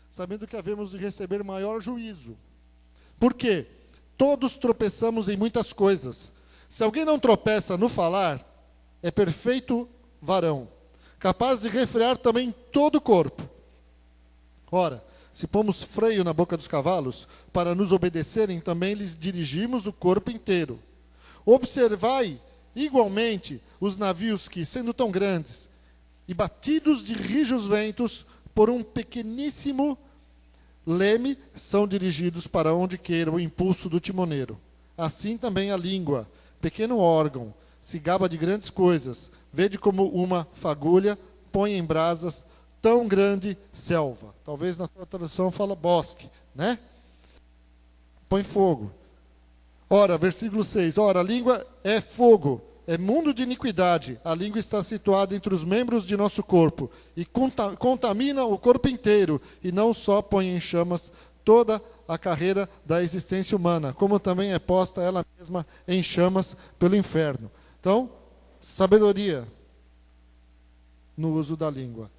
sabendo que havemos de receber maior juízo. Por quê? Todos tropeçamos em muitas coisas. Se alguém não tropeça no falar, é perfeito varão, capaz de refrear também todo o corpo. Ora, se pomos freio na boca dos cavalos, para nos obedecerem, também lhes dirigimos o corpo inteiro. Observai, igualmente, os navios que, sendo tão grandes, e batidos de rijos ventos, por um pequeníssimo leme, são dirigidos para onde queira o impulso do timoneiro. Assim também a língua, pequeno órgão, se gaba de grandes coisas. Vede como uma fagulha põe em brasas tão grande selva. Talvez na tua tradução fala bosque, né? Põe fogo. Ora, versículo 6. Ora, a língua é fogo, é mundo de iniquidade. A língua está situada entre os membros de nosso corpo e contamina o corpo inteiro, e não só põe em chamas toda a carreira da existência humana, como também é posta ela mesma em chamas pelo inferno. Então, sabedoria no uso da língua.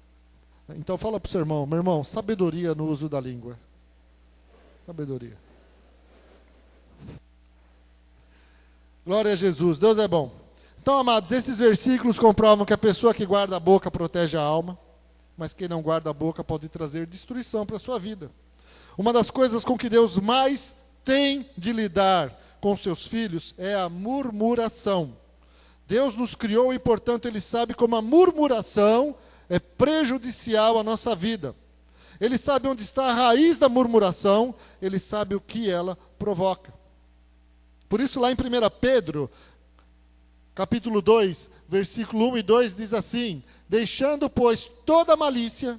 Então fala para o seu irmão, meu irmão, sabedoria no uso da língua. Sabedoria. Glória a Jesus, Deus é bom. Então, amados, esses versículos comprovam que a pessoa que guarda a boca protege a alma, mas quem não guarda a boca pode trazer destruição para a sua vida. Uma das coisas com que Deus mais tem de lidar com seus filhos é a murmuração. Deus nos criou e, portanto, Ele sabe como a murmuração é prejudicial à nossa vida. Ele sabe onde está a raiz da murmuração, Ele sabe o que ela provoca. Por isso, lá em 1 Pedro, capítulo 2, versículo 1 e 2, diz assim: deixando, pois, toda malícia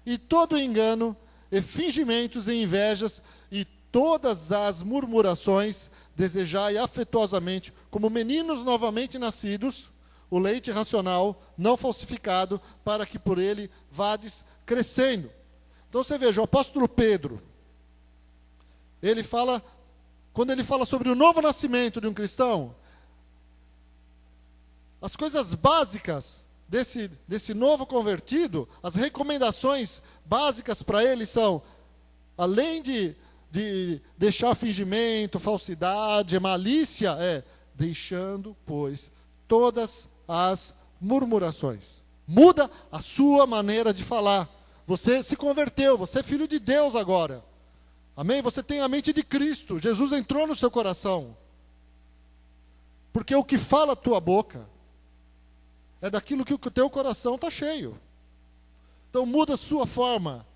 e todo engano, e fingimentos e invejas, e todas as murmurações, desejai afetuosamente, como meninos novamente nascidos, o leite racional, não falsificado, para que por ele vades crescendo. Então você veja, o apóstolo Pedro, ele fala, quando ele fala sobre o novo nascimento de um cristão, as coisas básicas desse novo convertido, as recomendações básicas para ele são, além de deixar fingimento, falsidade, malícia, deixando, pois, todas as murmurações. Muda a sua maneira de falar. Você se converteu, você é filho de Deus agora. Amém? Você tem a mente de Cristo. Jesus entrou no seu coração. Porque o que fala a tua boca é daquilo que o teu coração está cheio. Então muda a sua forma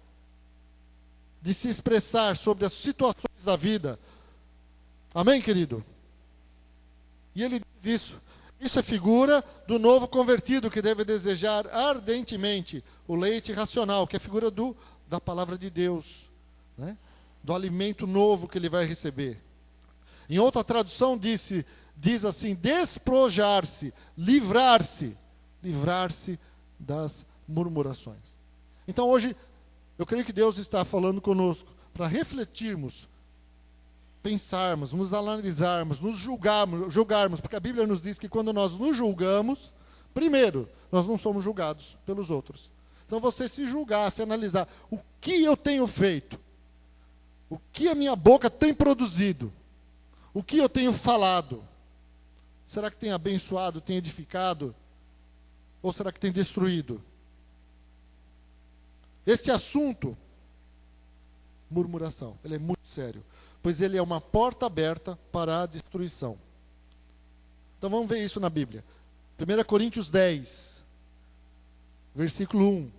de se expressar sobre as situações da vida. Amém, querido? E ele diz isso. Isso é figura do novo convertido, que deve desejar ardentemente o leite racional, que é figura da palavra de Deus, né? Do alimento novo que ele vai receber. Em outra tradução diz assim, despojar-se, livrar-se das murmurações. Então hoje, eu creio que Deus está falando conosco para refletirmos, pensarmos, nos analisarmos, nos julgarmos, porque a Bíblia nos diz que quando nós nos julgamos, primeiro, nós não somos julgados pelos outros. Então você se julgar, se analisar, o que eu tenho feito? O que a minha boca tem produzido? O que eu tenho falado? Será que tem abençoado, tem edificado? Ou será que tem destruído? Este assunto, murmuração, ele é muito sério, pois ele é uma porta aberta para a destruição. Então vamos ver isso na Bíblia. 1 Coríntios 10, versículo 1.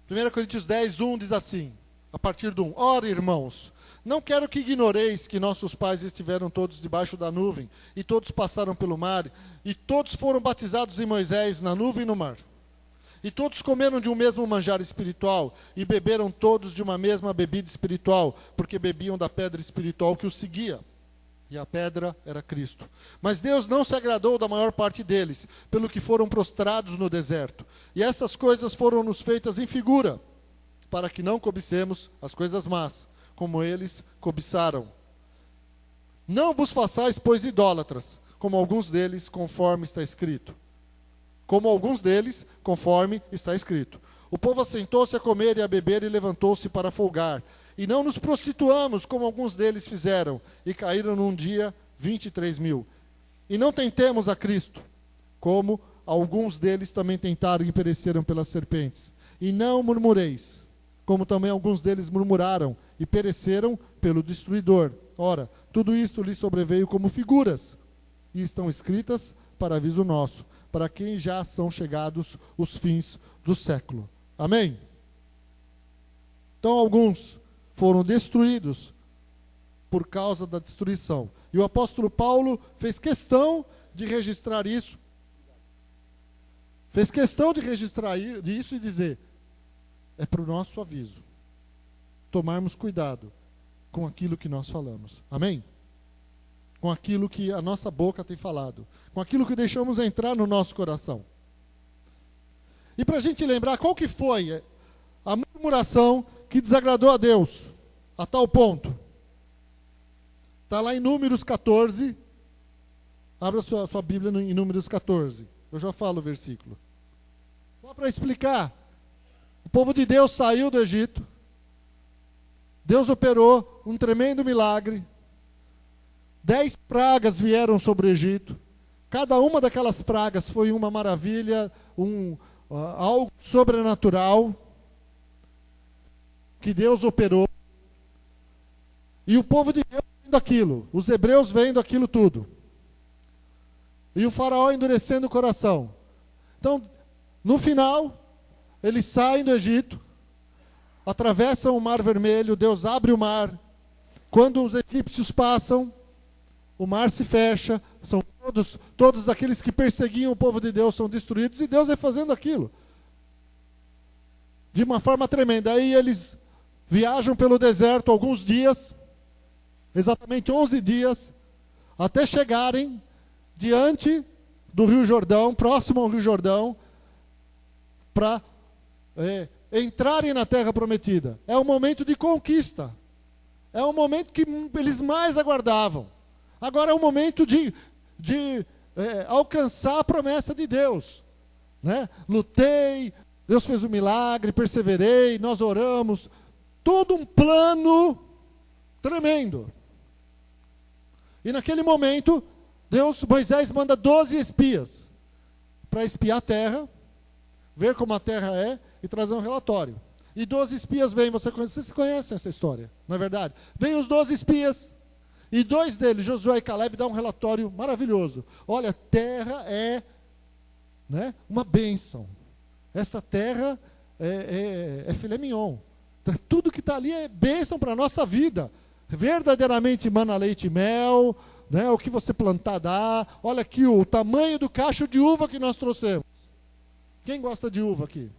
Primeira Coríntios 10, 1 diz assim, a partir do 1. Ora, irmãos, não quero que ignoreis que nossos pais estiveram todos debaixo da nuvem, e todos passaram pelo mar, e todos foram batizados em Moisés na nuvem e no mar. E todos comeram de um mesmo manjar espiritual, e beberam todos de uma mesma bebida espiritual, porque bebiam da pedra espiritual que os seguia. E a pedra era Cristo. Mas Deus não se agradou da maior parte deles, pelo que foram prostrados no deserto. E essas coisas foram-nos feitas em figura, para que não cobicemos as coisas más, como eles cobiçaram. Não vos façais, pois, idólatras, como alguns deles, conforme está escrito. Como alguns deles, conforme está escrito. O povo assentou-se a comer e a beber e levantou-se para folgar. E não nos prostituamos, como alguns deles fizeram, e caíram num dia 23.000. E não tentemos a Cristo, como alguns deles também tentaram e pereceram pelas serpentes. E não murmureis, como também alguns deles murmuraram e pereceram pelo destruidor. Ora, tudo isto lhes sobreveio como figuras, e estão escritas para aviso nosso, para quem já são chegados os fins do século. Amém? Então alguns foram destruídos por causa da destruição. E o apóstolo Paulo fez questão de registrar isso. Fez questão de registrar isso e dizer, é para o nosso aviso. Tomarmos cuidado com aquilo que nós falamos. Amém? Com aquilo que a nossa boca tem falado. Com aquilo que deixamos entrar no nosso coração. E para a gente lembrar, qual que foi a murmuração que desagradou a Deus, a tal ponto? Está lá em Números 14. Abra sua Bíblia em Números 14. Eu já falo o versículo. Só para explicar. O povo de Deus saiu do Egito. Deus operou um tremendo milagre. 10 pragas vieram sobre o Egito. Cada uma daquelas pragas foi uma maravilha, algo sobrenatural que Deus operou. E o povo de Deus vendo aquilo, os hebreus vendo aquilo tudo. E o faraó endurecendo o coração. Então, no final, eles saem do Egito, atravessam o Mar Vermelho, Deus abre o mar. Quando os egípcios passam, o mar se fecha, são todos aqueles que perseguiam o povo de Deus são destruídos, e Deus vai fazendo aquilo de uma forma tremenda. Aí eles viajam pelo deserto alguns dias, exatamente 11 dias, até chegarem diante do Rio Jordão, próximo ao Rio Jordão, para entrarem na terra prometida. É um momento de conquista, é um momento que eles mais aguardavam. Agora é o momento de alcançar a promessa de Deus, né? Lutei, Deus fez um milagre, perseverei, nós oramos, todo um plano tremendo. E naquele momento, Moisés manda 12 espias para espiar a terra, ver como a terra é e trazer um relatório. E 12 espias vêm, vocês conhecem essa história, não é verdade? Vêm os 12 espias, e 2 deles, Josué e Caleb, dão um relatório maravilhoso. Olha, a terra é, né, uma bênção. Essa terra é filé mignon. Tudo que está ali é bênção para a nossa vida. Verdadeiramente mana leite e mel, né, o que você plantar dá. Olha aqui o tamanho do cacho de uva que nós trouxemos. Quem gosta de uva aqui?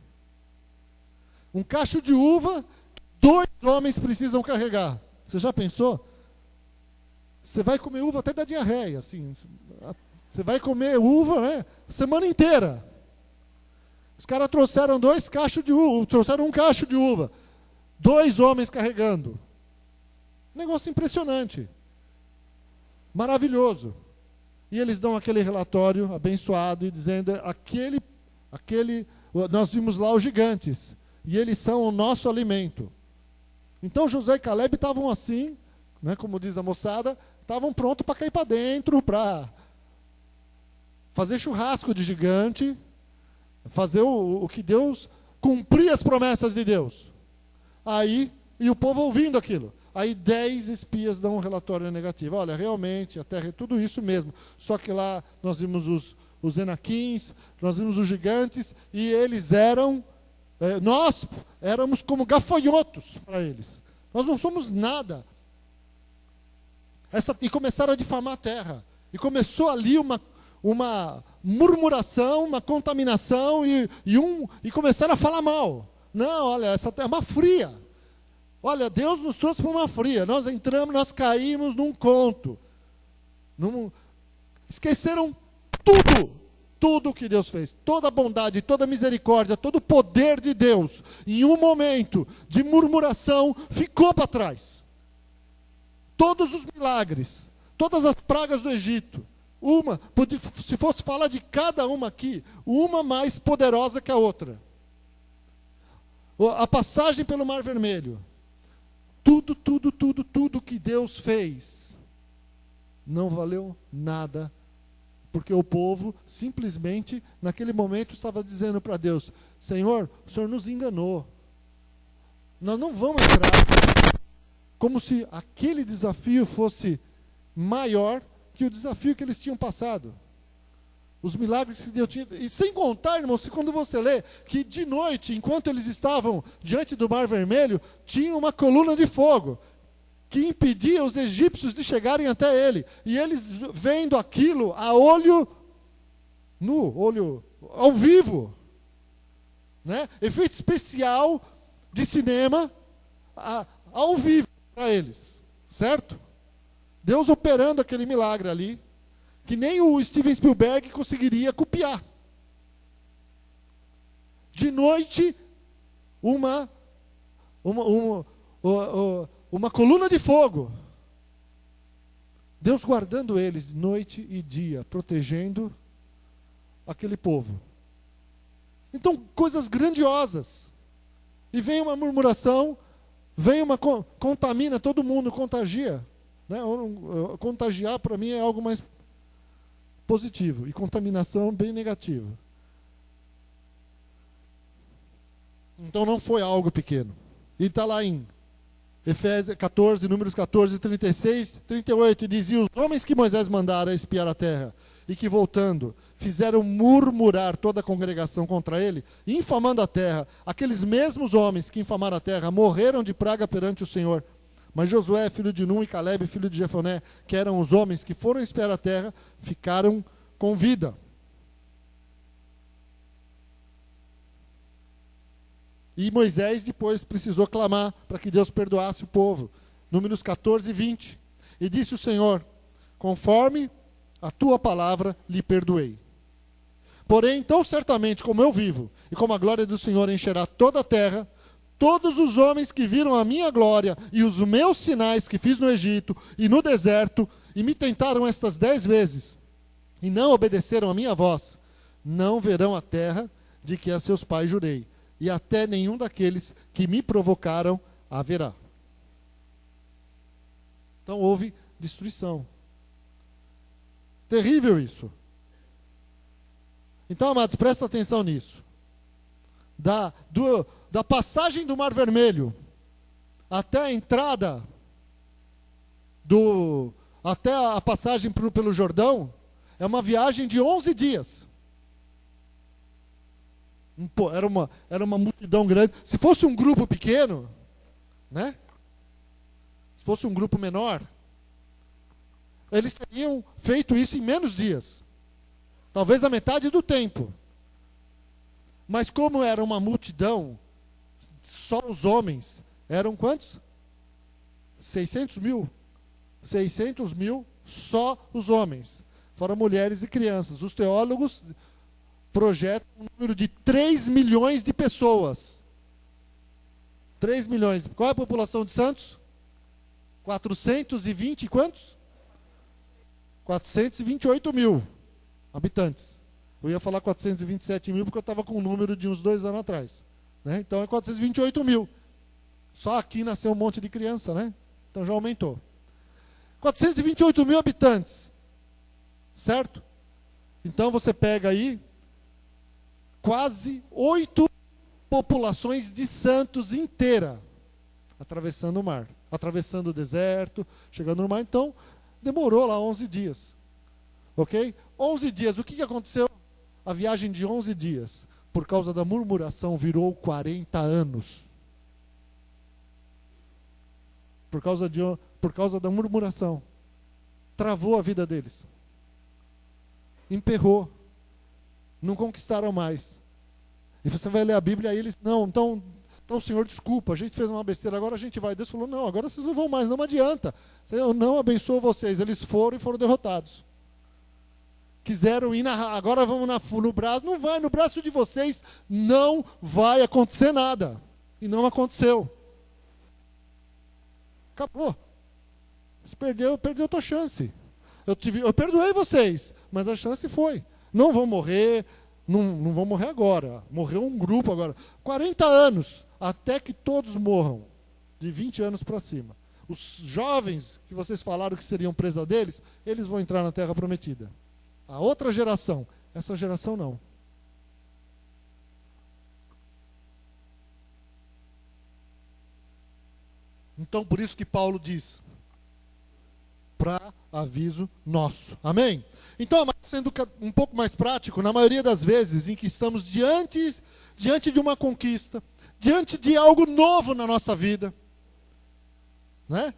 Um cacho de uva, 2 homens precisam carregar. Você já pensou? Você vai comer uva até da diarreia, assim. Você vai comer uva, né, a semana inteira. Os caras trouxeram 2 cachos de uva, trouxeram um cacho de uva. 2 homens carregando. Negócio impressionante. Maravilhoso. E eles dão aquele relatório abençoado e dizendo, nós vimos lá os gigantes, e eles são o nosso alimento. Então Josué e Caleb estavam assim, né, como diz a moçada, estavam prontos para cair para dentro, para fazer churrasco de gigante, fazer o que Deus, cumprir as promessas de Deus. Aí, e o povo ouvindo aquilo. Aí 10 espias dão um relatório negativo. Olha, realmente, a terra é tudo isso mesmo. Só que lá nós vimos os enaquins, nós vimos os gigantes, e eles nós éramos como gafanhotos para eles. Nós não somos nada. E começaram a difamar a terra. E começou ali uma murmuração, uma contaminação, e começaram a falar mal. Não, olha, essa terra é uma fria. Olha, Deus nos trouxe para uma fria. Nós entramos, nós caímos num conto. Não, esqueceram tudo que Deus fez, toda a bondade, toda a misericórdia, todo o poder de Deus, em um momento de murmuração, ficou para trás. Todos os milagres, todas as pragas do Egito, se fosse falar de cada uma aqui, uma mais poderosa que a outra. A passagem pelo Mar Vermelho, tudo que Deus fez, não valeu nada, porque o povo simplesmente, naquele momento, estava dizendo para Deus: Senhor, o Senhor nos enganou, nós não vamos entrar. Como se aquele desafio fosse maior que o desafio que eles tinham passado. Os milagres que Deus tinha. E sem contar, irmãos, quando você lê que de noite, enquanto eles estavam diante do Mar Vermelho, tinha uma coluna de fogo que impedia os egípcios de chegarem até ele. E eles vendo aquilo a olho nu, olho ao vivo. Né? Efeito especial de cinema ao vivo para eles. Certo? Deus operando aquele milagre ali, que nem o Steven Spielberg conseguiria copiar. De noite, uma coluna de fogo. Deus guardando eles noite e dia, protegendo aquele povo. Então, coisas grandiosas. E vem uma murmuração, contamina todo mundo, contagia. Né? Contagiar, para mim, é algo mais positivo. E contaminação, bem negativo. Então, não foi algo pequeno. E está lá em Efésios 14, números 14, 36, 38, e dizia: os homens que Moisés mandara espiar a terra, e que voltando, fizeram murmurar toda a congregação contra ele, infamando a terra, aqueles mesmos homens que infamaram a terra, morreram de praga perante o Senhor. Mas Josué, filho de Num, e Calebe, filho de Jefoné, que eram os homens que foram espiar a terra, ficaram com vida. E Moisés depois precisou clamar para que Deus perdoasse o povo. Números 14 e 20. E disse o Senhor: conforme a tua palavra lhe perdoei. Porém, tão certamente como eu vivo, e como a glória do Senhor encherá toda a terra, todos os homens que viram a minha glória e os meus sinais que fiz no Egito e no deserto, e me tentaram estas 10 vezes, e não obedeceram a minha voz, não verão a terra de que a seus pais jurei, e até nenhum daqueles que me provocaram haverá. Então houve destruição. Terrível isso. Então, amados, presta atenção nisso. Da passagem do Mar Vermelho até a entrada até a passagem pelo Jordão, é uma viagem de 11 dias. Era uma multidão grande. Se fosse um grupo pequeno, né? Se fosse um grupo menor, eles teriam feito isso em menos dias. Talvez a metade do tempo. Mas como era uma multidão, só os homens, eram quantos? 600 mil. 600 mil, só os homens. Fora mulheres e crianças. Os teólogos projetam um número de 3 milhões de pessoas. 3 milhões. Qual é a população de Santos? 420 e quantos? 428 mil habitantes. Eu ia falar 427 mil porque eu estava com um número de uns 2 anos atrás. Né? Então é 428 mil. Só aqui nasceu um monte de criança, né? Então já aumentou. 428 mil habitantes. Certo? Então você pega aí quase 8 populações de Santos inteira atravessando o mar. Atravessando o deserto, chegando no mar. Então, demorou lá 11 dias. Ok? 11 dias. O que aconteceu? A viagem de 11 dias, por causa da murmuração, virou 40 anos. Por causa da murmuração. Travou a vida deles. Emperrou. Não conquistaram mais. E você vai ler a Bíblia e eles, não, então, Então, Senhor, desculpa, a gente fez uma besteira, agora a gente vai. Deus falou, não, agora vocês não vão mais, não adianta. Eu não abençoo vocês. Eles foram e foram derrotados. Quiseram ir agora vamos no braço. Não vai, no braço de vocês não vai acontecer nada. E não aconteceu. Acabou. Você perdeu a tua chance. Eu perdoei vocês, mas a chance foi. Não vão morrer, não vão morrer agora. Morreu um grupo agora. 40 anos, até que todos morram. De 20 anos para cima. Os jovens que vocês falaram que seriam presa deles, eles vão entrar na Terra Prometida. A outra geração, essa geração não. Então, por isso que Paulo diz, para aviso nosso. Amém? Então, sendo um pouco mais prático, na maioria das vezes em que estamos diante de uma conquista, diante de algo novo na nossa vida, né?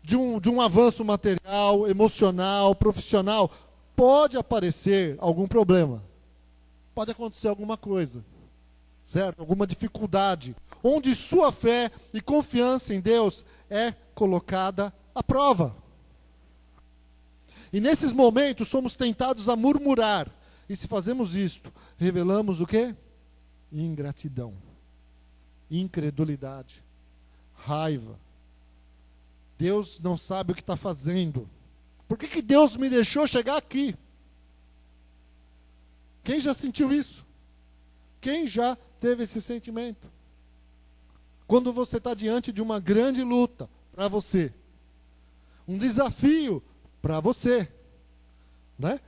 de um avanço material, emocional, profissional, pode aparecer algum problema. Pode acontecer alguma coisa. Certo? Alguma dificuldade. Onde sua fé e confiança em Deus é colocada à prova. E nesses momentos somos tentados a murmurar. E se fazemos isto, revelamos o quê? Ingratidão, incredulidade, raiva. Deus não sabe o que está fazendo. Por que Deus me deixou chegar aqui? Quem já sentiu isso? Quem já teve esse sentimento? Quando você está diante de uma grande luta para você, um desafio para você, né?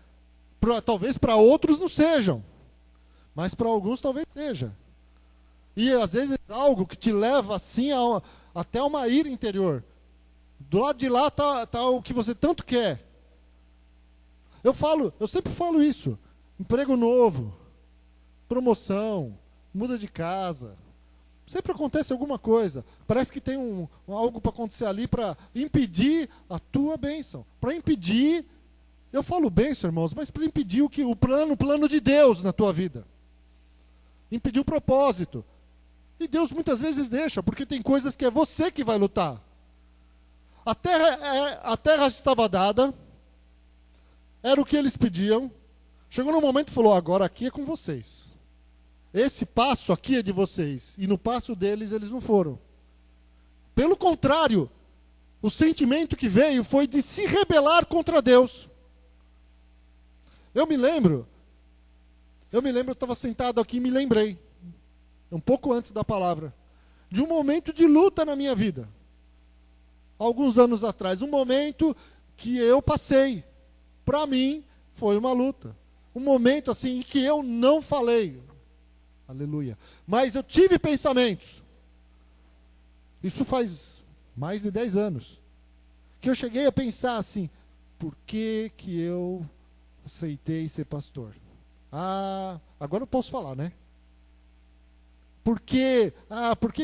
Talvez para outros não sejam, mas para alguns talvez seja. E às vezes é algo que te leva assim até uma ira interior. Do lado de lá tá o que você tanto quer. Eu sempre falo isso. Emprego novo, promoção, muda de casa. Sempre acontece alguma coisa. Parece que tem algo para acontecer ali para impedir a tua bênção. Para impedir, eu falo bênção, irmãos, mas para impedir o plano de Deus na tua vida. Impedir o propósito. E Deus muitas vezes deixa, porque tem coisas que é você que vai lutar. A terra estava dada, era o que eles pediam. Chegou num momento e falou, agora aqui é com vocês. Esse passo aqui é de vocês. E no passo deles, eles não foram. Pelo contrário, o sentimento que veio foi de se rebelar contra Deus. Eu me lembro, eu estava sentado aqui e me lembrei, um pouco antes da palavra, de um momento de luta na minha vida. Alguns anos atrás, um momento que eu passei. Para mim, foi uma luta. Um momento assim em que eu não falei. Aleluia. Mas eu tive pensamentos. Isso faz mais de 10 anos. Que eu cheguei a pensar assim, por que eu aceitei ser pastor? Agora eu posso falar, né? Por que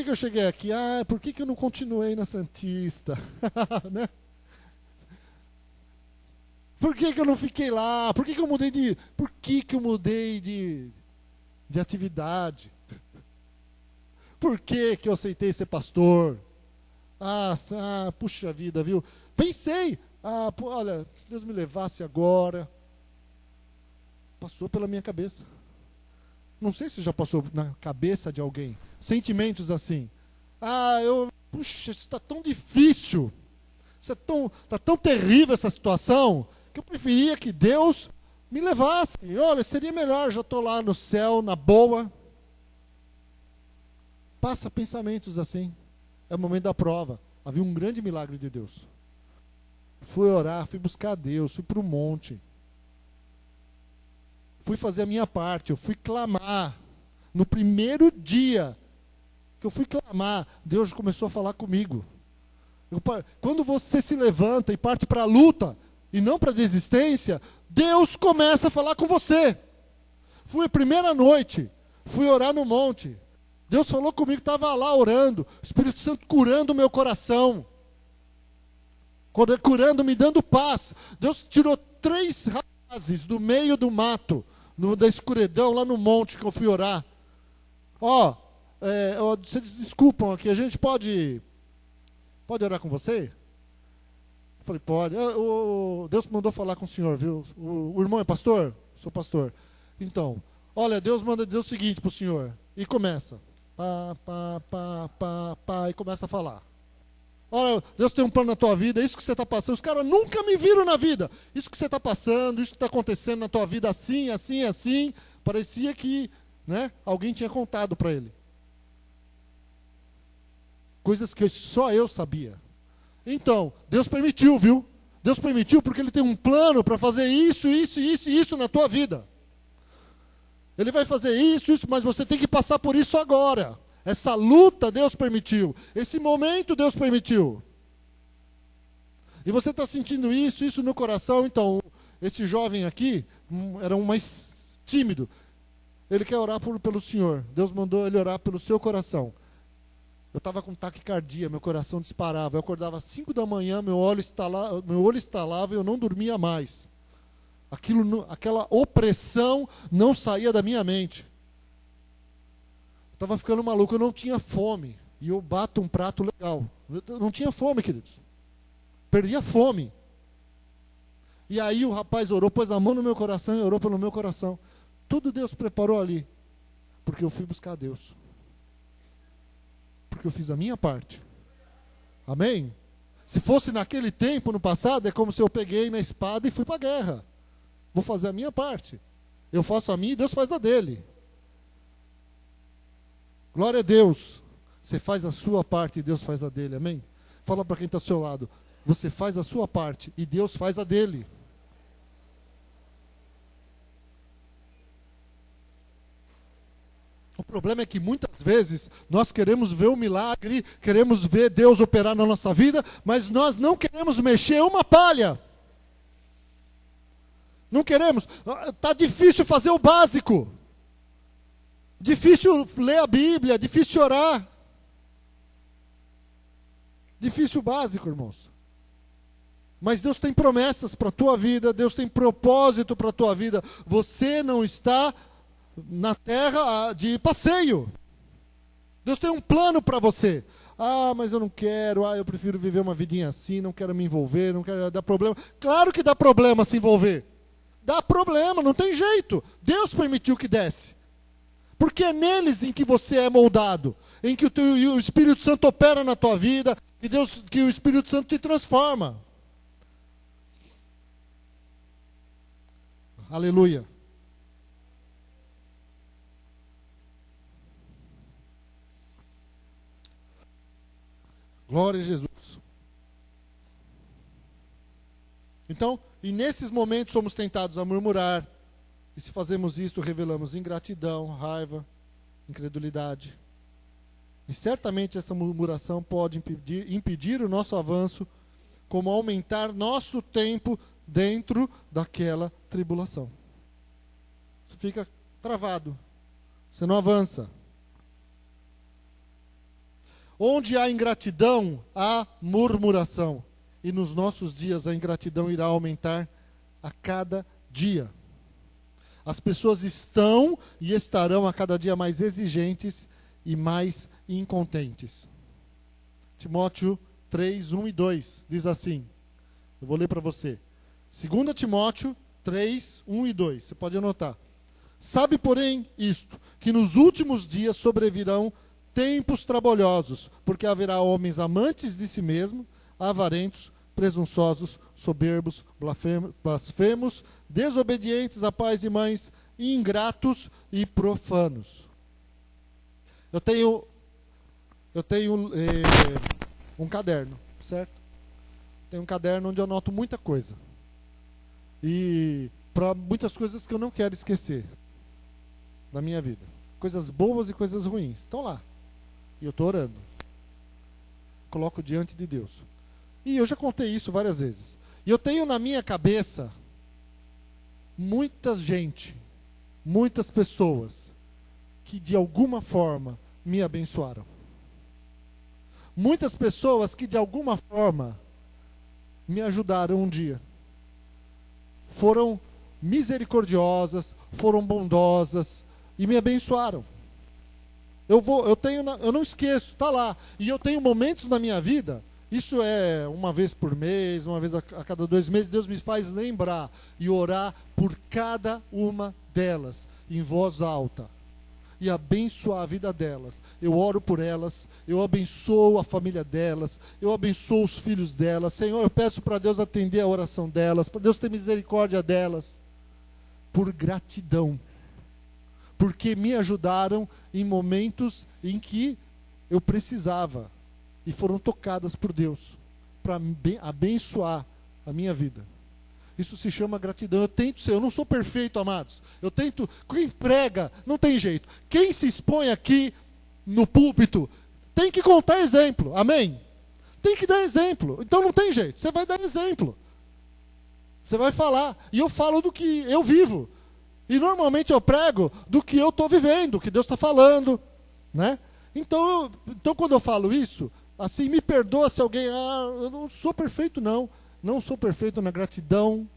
eu cheguei aqui? Por que eu não continuei na Santista? Né? Por que eu não fiquei lá? Por que eu mudei de atividade? Por que eu aceitei ser pastor? Puxa vida, viu? Pensei, olha, se Deus me levasse agora. Passou pela minha cabeça. Não sei se já passou na cabeça de alguém. Sentimentos assim. Puxa, isso está tão difícil. Está tão terrível essa situação, que eu preferia que Deus me levasse. Olha, seria melhor, já estou lá no céu, na boa. Passa pensamentos assim. É o momento da prova. Havia um grande milagre de Deus. Fui orar, fui buscar Deus, fui para o monte. Fui fazer a minha parte, eu fui clamar. No primeiro dia que eu fui clamar, Deus começou a falar comigo. Quando você se levanta e parte para a luta, e não para a desistência, Deus começa a falar com você. Fui a primeira noite, fui orar no monte. Deus falou comigo, estava lá orando, o Espírito Santo curando o meu coração. Curando, me dando paz. Deus tirou 3 rapazes do meio do mato, da escuridão, lá no monte que eu fui orar. vocês desculpam aqui, a gente pode orar com você? Eu falei, pode. Deus mandou falar com o senhor, viu? O irmão é pastor? Sou pastor. Então, olha, Deus manda dizer o seguinte para o senhor. E começa. E começa a falar. Olha, Deus tem um plano na tua vida, isso que você está passando. Os caras nunca me viram na vida. Isso que você está passando, isso que está acontecendo na tua vida, assim, assim, assim. Parecia que, né, alguém tinha contado para ele. Coisas que só eu sabia. Então, Deus permitiu, viu? Deus permitiu porque Ele tem um plano para fazer isso, isso, isso e isso na tua vida. Ele vai fazer isso, isso, mas você tem que passar por isso agora. Essa luta Deus permitiu. Esse momento Deus permitiu. E você está sentindo isso, isso no coração. Então, esse jovem aqui, era um mais tímido. Ele quer orar pelo Senhor. Deus mandou ele orar pelo seu coração. Eu estava com taquicardia, meu coração disparava. Eu acordava às 5 da manhã, meu olho estalava e eu não dormia mais. Aquela opressão não saía da minha mente. Estava ficando maluco, eu não tinha fome. E eu bato um prato legal. Eu não tinha fome, queridos. Perdi a fome. E aí o rapaz orou, pôs a mão no meu coração e orou pelo meu coração. Tudo Deus preparou ali. Porque eu fui buscar Deus. Porque eu fiz a minha parte. Amém? Se fosse naquele tempo, no passado, é como se eu peguei na espada e fui para a guerra. Vou fazer a minha parte. Eu faço a minha e Deus faz a dele. Glória a Deus. Você faz a sua parte e Deus faz a dele. Amém? Fala para quem está ao seu lado. Você faz a sua parte e Deus faz a dele. O problema é que muitas vezes nós queremos ver o milagre, queremos ver Deus operar na nossa vida, mas nós não queremos mexer uma palha. Não queremos. Está difícil fazer o básico. Difícil ler a Bíblia, difícil orar. Difícil o básico, irmãos. Mas Deus tem promessas para a tua vida, Deus tem propósito para a tua vida. Você não está na terra de passeio. Deus tem um plano para você. Mas eu não quero, eu prefiro viver uma vidinha assim, não quero me envolver, não quero dar problema. Claro que dá problema se envolver. Dá problema, não tem jeito. Deus permitiu que desse. Porque é neles em que você é moldado, em que o Espírito Santo opera na tua vida, que o Espírito Santo te transforma. Aleluia. Glória a Jesus. Então, e nesses momentos somos tentados a murmurar, e se fazemos isso, revelamos ingratidão, raiva, incredulidade. E certamente essa murmuração pode impedir o nosso avanço, como aumentar nosso tempo dentro daquela tribulação. Você fica travado, você não avança. Onde há ingratidão, há murmuração. E nos nossos dias a ingratidão irá aumentar a cada dia. As pessoas estão e estarão a cada dia mais exigentes e mais incontentes. Timóteo 3, 1 e 2 diz assim. Eu vou ler para você. 2 Timóteo 3, 1 e 2. Você pode anotar. Sabe, porém, isto, que nos últimos dias sobrevirão tempos trabalhosos, porque haverá homens amantes de si mesmo, avarentos, presunçosos, soberbos, blasfemos, desobedientes a pais e mães, ingratos e profanos. Eu tenho um caderno, certo? Tenho um caderno onde eu anoto muita coisa. E para muitas coisas que eu não quero esquecer da minha vida. Coisas boas e coisas ruins. Estão lá. E eu estou orando. Coloco diante de Deus. E eu já contei isso várias vezes. E eu tenho na minha cabeça muita gente, muitas pessoas que de alguma forma me abençoaram. Muitas pessoas que de alguma forma me ajudaram um dia. Foram misericordiosas, foram bondosas e me abençoaram. Eu não esqueço, está lá. E eu tenho momentos na minha vida, isso é uma vez por mês, uma vez a cada 2 meses, Deus me faz lembrar e orar por cada uma delas, em voz alta. E abençoar a vida delas. Eu oro por elas, eu abençoo a família delas, eu abençoo os filhos delas. Senhor, eu peço para Deus atender a oração delas, para Deus ter misericórdia delas, por gratidão. Porque me ajudaram em momentos em que eu precisava, e foram tocadas por Deus, para abençoar a minha vida. Isso se chama gratidão. Eu tento ser, eu não sou perfeito, amados. Eu tento, quem prega, não tem jeito. Quem se expõe aqui no púlpito, tem que contar exemplo, amém? Tem que dar exemplo, então não tem jeito, você vai dar exemplo. Você vai falar, e eu falo do que eu vivo. E normalmente eu prego do que eu estou vivendo, do que Deus está falando, né? Então quando eu falo isso, assim, me perdoa se alguém, eu não sou perfeito não. Não sou perfeito na gratidão,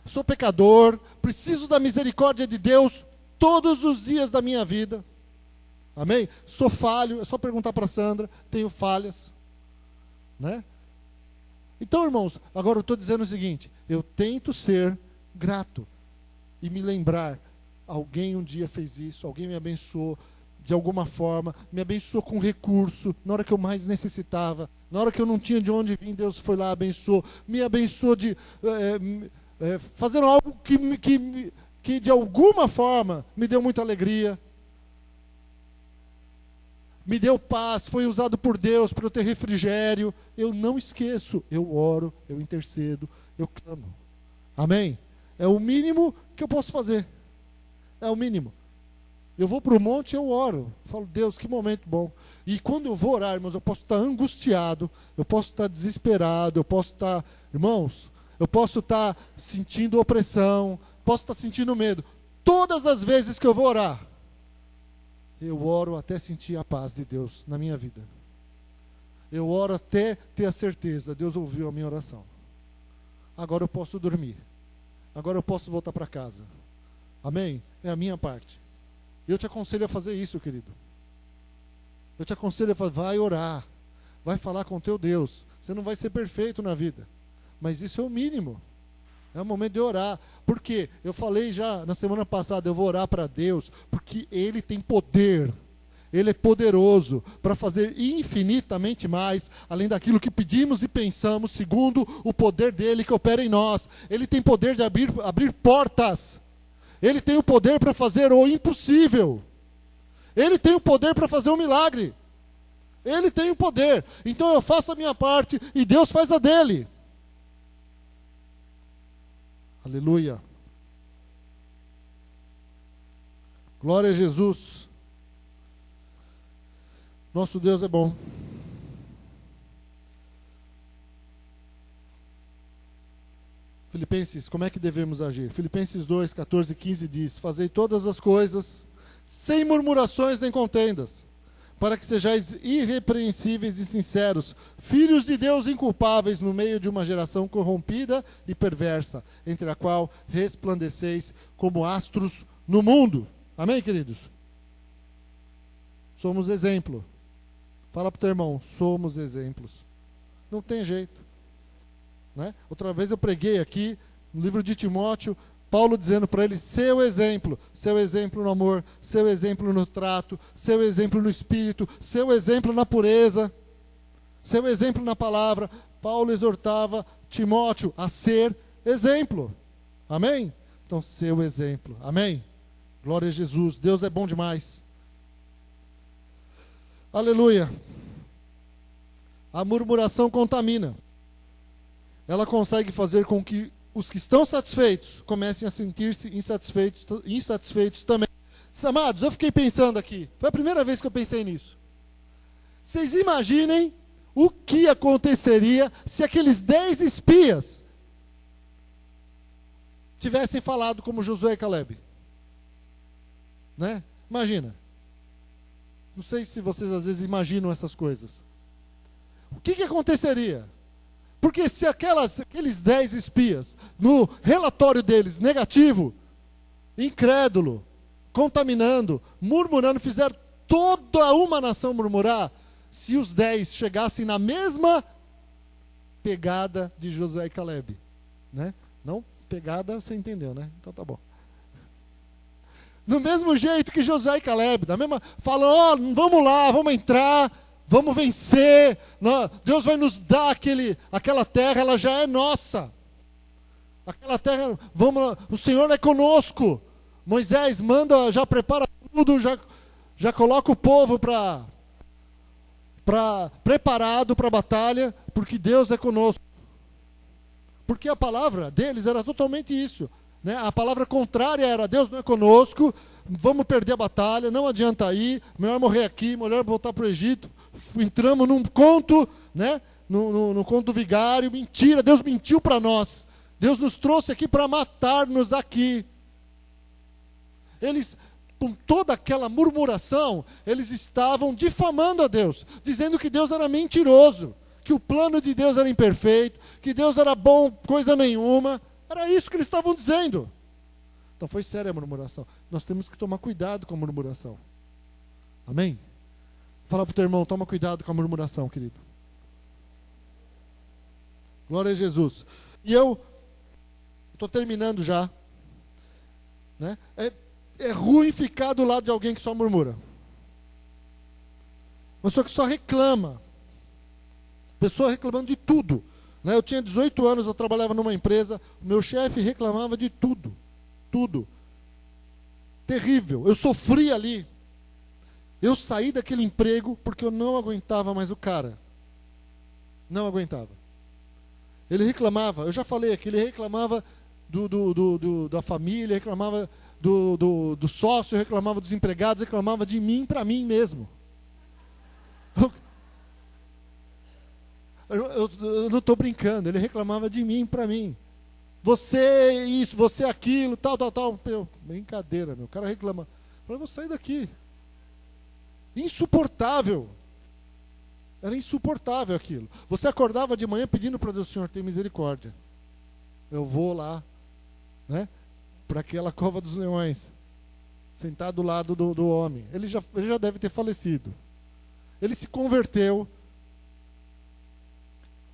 sou pecador, preciso da misericórdia de Deus todos os dias da minha vida, amém? Sou falho, é só perguntar para a Sandra, tenho falhas, né? Então, irmãos, agora eu estou dizendo o seguinte, eu tento ser grato e me lembrar, alguém um dia fez isso, alguém me abençoou, de alguma forma, me abençoou com recurso, na hora que eu mais necessitava, na hora que eu não tinha de onde vir, Deus foi lá, abençoou, me abençoou fazendo algo que de alguma forma me deu muita alegria, me deu paz, foi usado por Deus para eu ter refrigério. Eu não esqueço, eu oro, eu intercedo, eu clamo, amém? É o mínimo que eu posso fazer, é o mínimo. Eu vou para o monte e eu oro. Falo, Deus, que momento bom. E quando eu vou orar, irmãos, eu posso estar angustiado, eu posso estar desesperado, eu posso estar, irmãos, eu posso estar sentindo opressão, posso estar sentindo medo. Todas as vezes que eu vou orar, eu oro até sentir a paz de Deus na minha vida. Eu oro até ter a certeza, Deus ouviu a minha oração. Agora eu posso dormir. Agora eu posso voltar para casa. Amém? É a minha parte. Eu te aconselho a fazer isso, querido. Eu te aconselho a fazer, vai orar, vai falar com o teu Deus. Você não vai ser perfeito na vida, mas isso é o mínimo. É o momento de orar. Por quê? Eu falei já na semana passada, eu vou orar para Deus, porque Ele tem poder. Ele é poderoso para fazer infinitamente mais, além daquilo que pedimos e pensamos, segundo o poder dEle que opera em nós. Ele tem poder de abrir portas. Ele tem o poder para fazer o impossível. Ele tem o poder para fazer um milagre. Ele tem o poder. Então eu faço a minha parte e Deus faz a dele. Aleluia. Glória a Jesus. Nosso Deus é bom. Filipenses, como é que devemos agir? Filipenses 2, 14 e 15 diz: fazei todas as coisas sem murmurações nem contendas, para que sejais irrepreensíveis e sinceros, filhos de Deus inculpáveis no meio de uma geração corrompida e perversa, entre a qual resplandeceis como astros no mundo. Amém, queridos? Somos exemplo. Fala para o teu irmão, somos exemplos. Não tem jeito. Né? Outra vez eu preguei aqui, no livro de Timóteo, Paulo dizendo para ele, seu exemplo no amor, seu exemplo no trato, seu exemplo no espírito, seu exemplo na pureza, seu exemplo na palavra. Paulo exortava Timóteo a ser exemplo. Amém? Então, seu exemplo. Amém? Glória a Jesus. Deus é bom demais. Aleluia. A murmuração contamina. Ela consegue fazer com que os que estão satisfeitos comecem a sentir-se insatisfeitos também. Amados, eu fiquei pensando aqui, foi a primeira vez que eu pensei nisso. Vocês imaginem o que aconteceria se aqueles 10 espias tivessem falado como Josué e Caleb. Né? Imagina. Não sei se vocês às vezes imaginam essas coisas. O que aconteceria? Porque se aqueles 10 espias, no relatório deles, negativo, incrédulo, contaminando, murmurando, fizeram toda uma nação murmurar se os 10 chegassem na mesma pegada de Josué e Caleb, né? Não pegada, você entendeu, né? Então tá bom. Do mesmo jeito que Josué e Caleb, da mesma, falam, vamos lá, vamos entrar, vamos vencer, Deus vai nos dar aquela terra, ela já é nossa. Aquela terra, vamos lá, o Senhor é conosco. Moisés, manda, já prepara tudo, já coloca o povo preparado para a batalha, porque Deus é conosco. Porque a palavra deles era totalmente isso, né? A palavra contrária era: Deus não é conosco, vamos perder a batalha, não adianta ir, melhor morrer aqui, melhor voltar para o Egito. Entramos num conto, né? no conto do vigário, mentira, Deus mentiu para nós. Deus nos trouxe aqui para matar-nos aqui. Eles, com toda aquela murmuração, eles estavam difamando a Deus, dizendo que Deus era mentiroso, que o plano de Deus era imperfeito, que Deus era bom, coisa nenhuma. Era isso que eles estavam dizendo. Então foi séria a murmuração. Nós temos que tomar cuidado com a murmuração. Amém? Fala para o teu irmão, toma cuidado com a murmuração, querido. Glória a Jesus. E eu estou terminando já. Né? É ruim ficar do lado de alguém que só murmura. Uma pessoa que só reclama. Pessoa reclamando de tudo. Né? Eu tinha 18 anos, eu trabalhava numa empresa, o meu chefe reclamava de tudo. Tudo. Terrível. Eu sofri ali. Eu saí daquele emprego porque eu não aguentava mais o cara. Não aguentava. Ele reclamava, eu já falei aqui, ele reclamava da família, reclamava do sócio, reclamava dos empregados, reclamava de mim para mim mesmo. Eu não estou brincando, ele reclamava de mim para mim. Você isso, você aquilo, tal. Brincadeira, meu. O cara reclama. Eu falei, vou sair daqui. Insuportável. Era insuportável aquilo. Você acordava de manhã pedindo para Deus: Senhor, tem misericórdia. Eu vou lá, né, para aquela cova dos leões, sentado do lado do homem. Ele já deve ter falecido. Ele se converteu.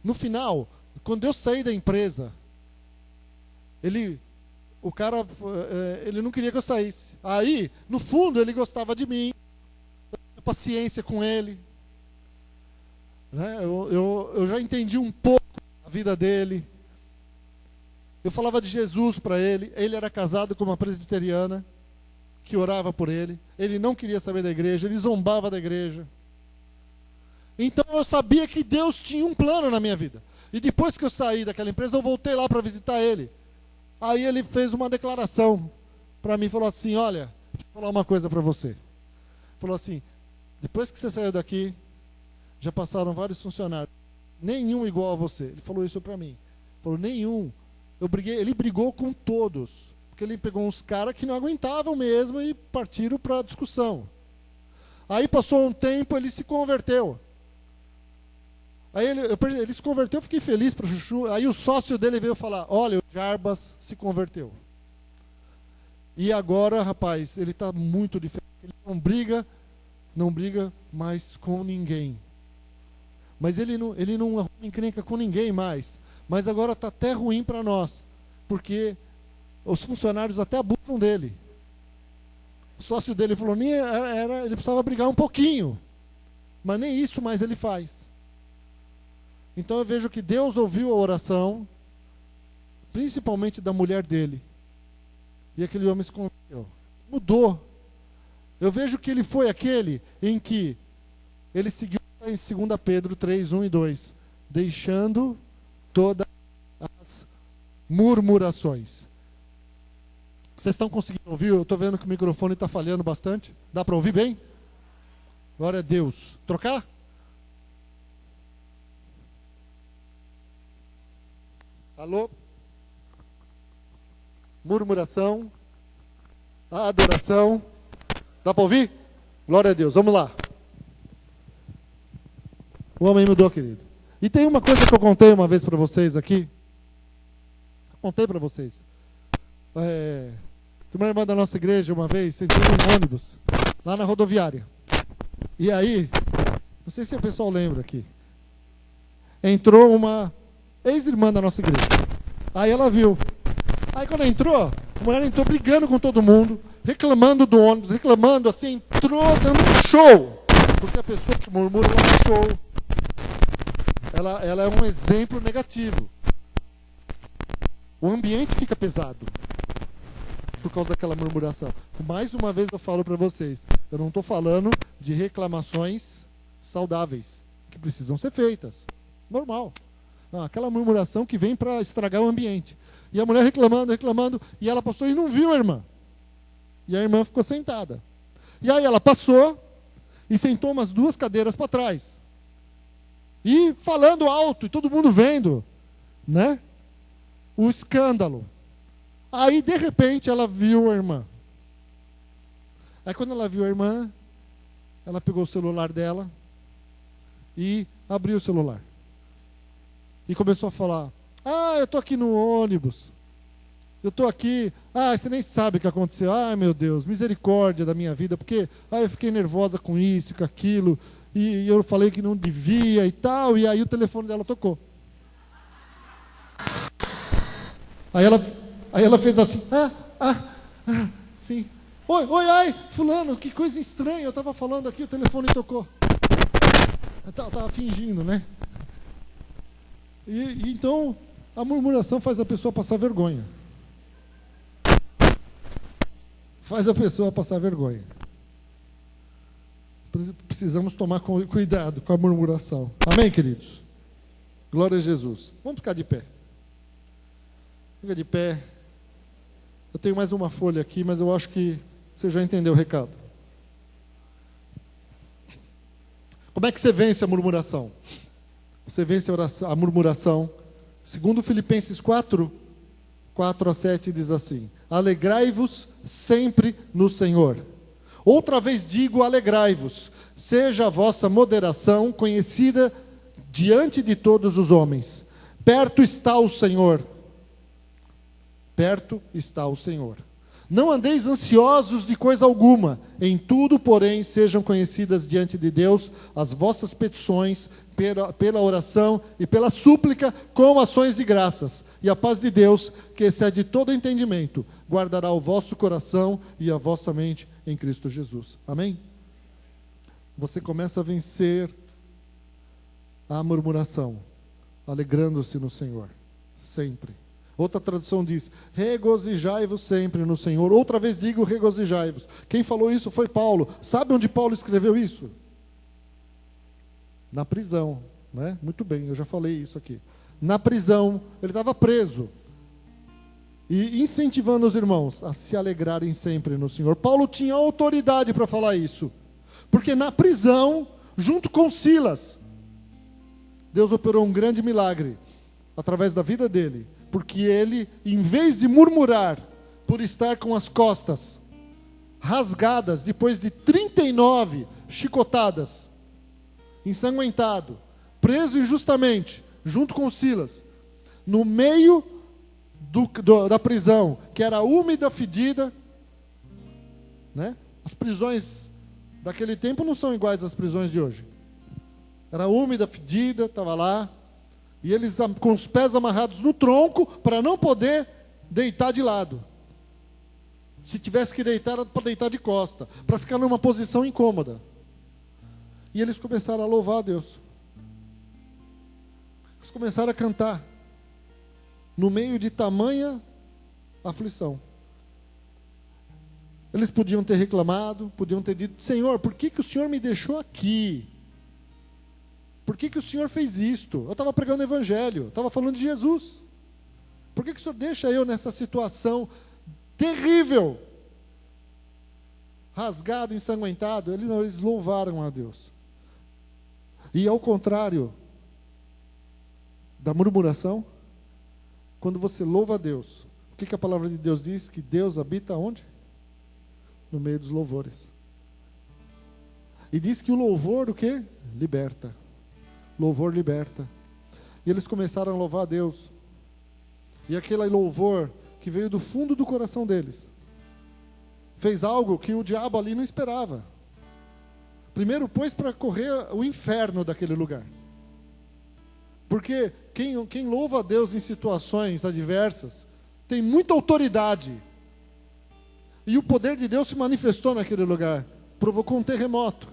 No final, quando eu saí da empresa, o cara não queria que eu saísse. Aí, no fundo, ele gostava de mim. Eu tinha paciência com ele. Né? Eu já entendi um pouco a vida dele. Eu falava de Jesus para ele. Ele era casado com uma presbiteriana que orava por ele. Ele não queria saber da igreja, ele zombava da igreja. Então eu sabia que Deus tinha um plano na minha vida. E depois que eu saí daquela empresa, eu voltei lá para visitar ele. Aí ele fez uma declaração para mim, falou assim: olha, deixa eu falar uma coisa para você. Falou assim: depois que você saiu daqui, já passaram vários funcionários, nenhum igual a você. Ele falou isso para mim. Falou, nenhum. Ele brigou com todos, porque ele pegou uns caras que não aguentavam mesmo e partiram para a discussão. Aí passou um tempo, ele se converteu. Aí ele se converteu, eu fiquei feliz para o Chuchu. Aí o sócio dele veio falar: olha, o Jarbas se converteu. E agora, rapaz, ele está muito diferente. Ele não briga mais com ninguém. Mas ele não arruma encrenca com ninguém mais. Mas agora está até ruim para nós, porque os funcionários até abusam dele. O sócio dele falou: ele precisava brigar um pouquinho, mas nem isso mais ele faz. Então eu vejo que Deus ouviu a oração, principalmente da mulher dele, e aquele homem se converteu. Mudou. Eu vejo que ele foi aquele em que ele seguiu em 2 Pedro 3, 1 e 2, deixando todas as murmurações. Vocês estão conseguindo ouvir? Eu estou vendo que o microfone está falhando bastante. Dá para ouvir bem? Glória a Deus. Trocar? Alô? Murmuração. Adoração. Dá para ouvir? Glória a Deus. Vamos lá. O homem mudou, querido. E tem uma coisa que eu contei uma vez para vocês aqui. Contei para vocês. Uma irmã da nossa igreja, uma vez, entrou num ônibus, lá na rodoviária. E aí, não sei se o pessoal lembra aqui, entrou uma ex-irmã da nossa igreja. Aí ela viu. Aí quando entrou, a mulher entrou brigando com todo mundo, reclamando do ônibus, reclamando assim, entrou dando um show. Porque a pessoa que murmura lá no show, ela é um exemplo negativo. O ambiente fica pesado por causa daquela murmuração. Mais uma vez eu falo para vocês, eu não estou falando de reclamações saudáveis, que precisam ser feitas. Normal. Não, aquela murmuração que vem para estragar o ambiente. E a mulher reclamando, reclamando, e ela passou e não viu a irmã. E a irmã ficou sentada. E aí ela passou e sentou umas 2 cadeiras para trás. E falando alto, e todo mundo vendo, né? O escândalo. Aí, de repente, ela viu a irmã. Aí, quando ela viu a irmã, ela pegou o celular dela e abriu o celular. E começou a falar, eu estou aqui no ônibus. Eu estou aqui, você nem sabe o que aconteceu. Meu Deus, misericórdia da minha vida, porque eu fiquei nervosa com isso, com aquilo, e eu falei que não devia e tal, e aí o telefone dela tocou. Aí ela fez assim, sim. Oi, ai, fulano, que coisa estranha, eu estava falando aqui, o telefone tocou. Eu estava fingindo, né? E então, a murmuração faz a pessoa passar vergonha. Faz a pessoa passar vergonha. Precisamos tomar cuidado com a murmuração. Amém, queridos? Glória a Jesus. Vamos ficar de pé. Fica de pé. Eu tenho mais uma folha aqui, mas eu acho que você já entendeu o recado. Como é que você vence a murmuração? Você vence a murmuração. Segundo Filipenses 4:4-7 diz assim: alegrai-vos sempre no Senhor. Outra vez digo, alegrai-vos. Seja a vossa moderação conhecida diante de todos os homens. Perto está o Senhor. Perto está o Senhor. Não andeis ansiosos de coisa alguma. Em tudo, porém, sejam conhecidas diante de Deus as vossas petições pela oração e pela súplica com ações de graças. E a paz de Deus, que excede todo entendimento, guardará o vosso coração e a vossa mente em Cristo Jesus. Amém? Você começa a vencer a murmuração, alegrando-se no Senhor, sempre. Outra tradução diz, regozijai-vos sempre no Senhor. Outra vez digo, regozijai-vos. Quem falou isso foi Paulo. Sabe onde Paulo escreveu isso? Na prisão, né? Muito bem, eu já falei isso aqui. Na prisão, ele estava preso. E incentivando os irmãos a se alegrarem sempre no Senhor. Paulo tinha autoridade para falar isso. Porque na prisão, junto com Silas, Deus operou um grande milagre através da vida dele. Porque ele, em vez de murmurar por estar com as costas rasgadas, depois de 39 chicotadas, ensanguentado, preso injustamente, junto com Silas, no meio da prisão, que era úmida, fedida, né? As prisões daquele tempo não são iguais às prisões de hoje. Era úmida, fedida, estava lá. E eles com os pés amarrados no tronco, para não poder deitar de lado. Se tivesse que deitar, era para deitar de costa, para ficar numa posição incômoda. E eles começaram a louvar a Deus. Eles começaram a cantar, no meio de tamanha aflição. Eles podiam ter reclamado, podiam ter dito, Senhor, por que o Senhor me deixou aqui? Por que o Senhor fez isto? Eu estava pregando o Evangelho, estava falando de Jesus. Por que o Senhor deixa eu nessa situação terrível? Rasgado, ensanguentado. Eles louvaram a Deus. E ao contrário da murmuração, quando você louva a Deus, o que a palavra de Deus diz? Que Deus habita onde? No meio dos louvores. E diz que o louvor, o quê? Liberta. Louvor liberta. E eles começaram a louvar a Deus. E aquele louvor que veio do fundo do coração deles fez algo que o diabo ali não esperava. Primeiro pôs para correr o inferno daquele lugar. Porque quem louva a Deus em situações adversas, tem muita autoridade. E o poder de Deus se manifestou naquele lugar. Provocou um terremoto.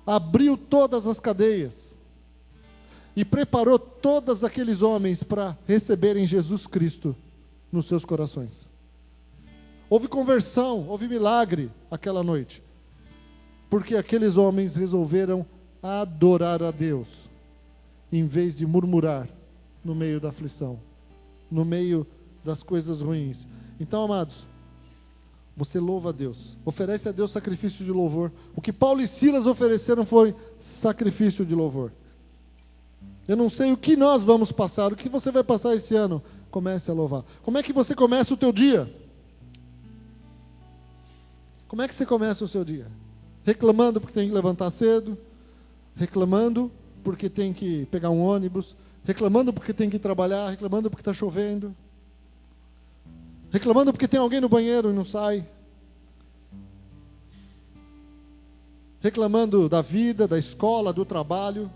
Abriu todas as cadeias. E preparou todos aqueles homens para receberem Jesus Cristo nos seus corações. Houve conversão, houve milagre aquela noite. Porque aqueles homens resolveram adorar a Deus, em vez de murmurar no meio da aflição, no meio das coisas ruins. Então, amados, você louva a Deus, oferece a Deus sacrifício de louvor. O que Paulo e Silas ofereceram foi sacrifício de louvor. Eu não sei o que nós vamos passar, o que você vai passar esse ano. Comece a louvar. Como é que você começa o teu dia? Como é que você começa o seu dia? Reclamando porque tem que levantar cedo, reclamando porque tem que pegar um ônibus, reclamando porque tem que trabalhar, reclamando porque está chovendo, reclamando porque tem alguém no banheiro e não sai, reclamando da vida, da escola, do trabalho.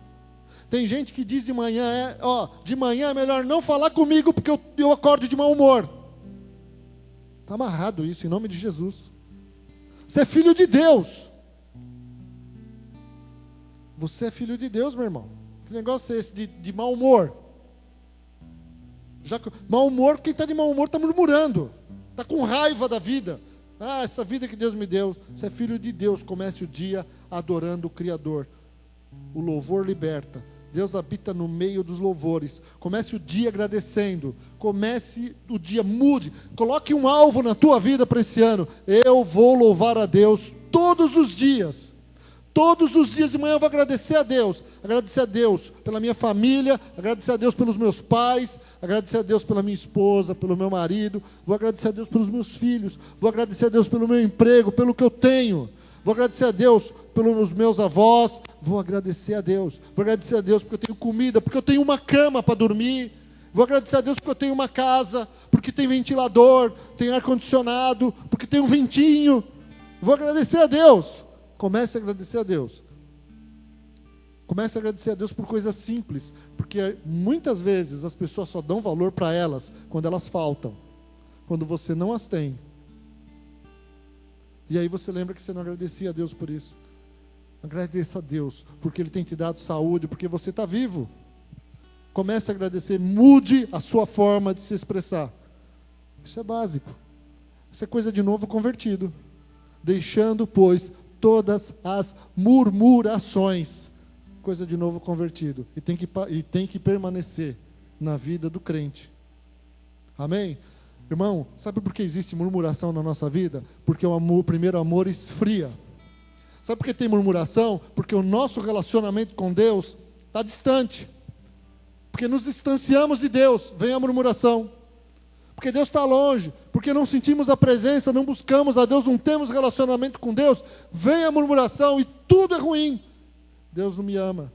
Tem gente que diz de manhã, de manhã é melhor não falar comigo porque eu acordo de mau humor. Está amarrado isso, em nome de Jesus. Você é filho de Deus. Você é filho de Deus, meu irmão. Que negócio é esse de mau humor? Mau humor, quem está de mau humor está murmurando. Está com raiva da vida. Essa vida que Deus me deu. Você é filho de Deus. Comece o dia adorando o Criador. O louvor liberta. Deus habita no meio dos louvores. Comece o dia agradecendo. Comece o dia, mude. Coloque um alvo na tua vida para esse ano. Eu vou louvar a Deus todos os dias. Todos os dias de manhã eu vou agradecer a Deus. Agradecer a Deus pela minha família. Agradecer a Deus pelos meus pais. Agradecer a Deus pela minha esposa, pelo meu marido. Vou agradecer a Deus pelos meus filhos. Vou agradecer a Deus pelo meu emprego, pelo que eu tenho. Vou agradecer a Deus pelos meus avós. Vou agradecer a Deus. Vou agradecer a Deus porque eu tenho comida, porque eu tenho uma cama para dormir. Vou agradecer a Deus porque eu tenho uma casa, porque tem ventilador, tem ar-condicionado, porque tem um ventinho. Vou agradecer a Deus. Comece a agradecer a Deus. Comece a agradecer a Deus por coisas simples, porque muitas vezes as pessoas só dão valor para elas quando elas faltam, quando você não as tem. E aí você lembra que você não agradecia a Deus por isso. Agradeça a Deus, porque Ele tem te dado saúde, porque você está vivo. Comece a agradecer, mude a sua forma de se expressar. Isso é básico. Isso é coisa de novo convertido. Deixando, pois, todas as murmurações. Coisa de novo convertido. E tem que permanecer na vida do crente. Amém? Irmão, sabe por que existe murmuração na nossa vida? Porque o primeiro amor esfria. Sabe por que tem murmuração? Porque o nosso relacionamento com Deus está distante. Porque nos distanciamos de Deus, vem a murmuração. Porque Deus está longe, porque não sentimos a presença, não buscamos a Deus, não temos relacionamento com Deus, vem a murmuração e tudo é ruim. Deus não me ama.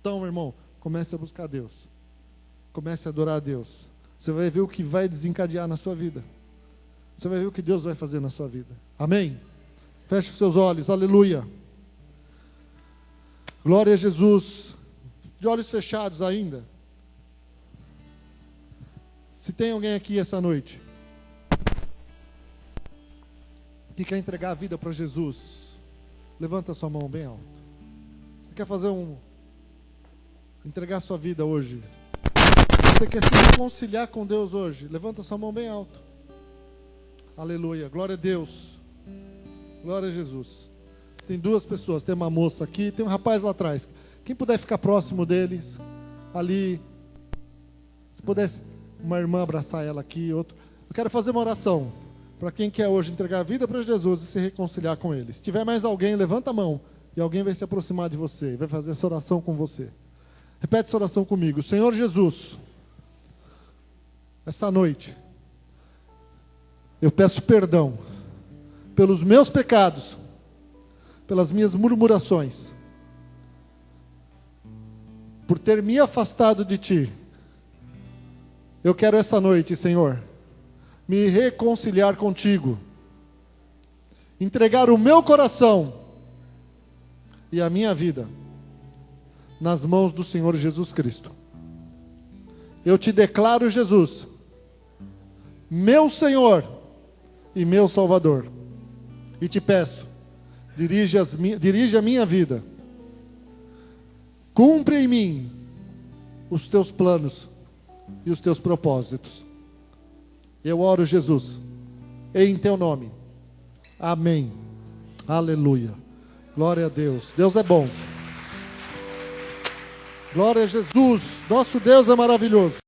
Então, meu irmão, comece a buscar Deus. Comece a adorar a Deus. Você vai ver o que vai desencadear na sua vida. Você vai ver o que Deus vai fazer na sua vida. Amém? Feche os seus olhos, aleluia. Glória a Jesus. De olhos fechados ainda. Se tem alguém aqui essa noite que quer entregar a vida para Jesus, levanta a sua mão bem alto. Você quer entregar a sua vida hoje? Você quer se reconciliar com Deus hoje? Levanta a sua mão bem alto. Aleluia, glória a Deus. Glória a Jesus. Tem duas pessoas, tem uma moça aqui, tem um rapaz lá atrás. Quem puder ficar próximo deles, ali, se pudesse uma irmã abraçar ela aqui, outro. Eu quero fazer uma oração para quem quer hoje entregar a vida para Jesus e se reconciliar com Ele. Se tiver mais alguém, levanta a mão e alguém vai se aproximar de você e vai fazer essa oração com você. Repete essa oração comigo. Senhor Jesus, essa noite, eu peço perdão pelos meus pecados, pelas minhas murmurações, por ter me afastado de Ti. Eu quero essa noite, Senhor, me reconciliar contigo entregar o meu coração e a minha vida nas mãos do Senhor Jesus Cristo. Eu te declaro, Jesus, meu Senhor e meu Salvador. E te peço, dirige a minha vida. Cumpre em mim os teus planos e os teus propósitos. Eu oro, Jesus, em teu nome. Amém. Aleluia. Glória a Deus. Deus é bom. Glória a Jesus. Nosso Deus é maravilhoso.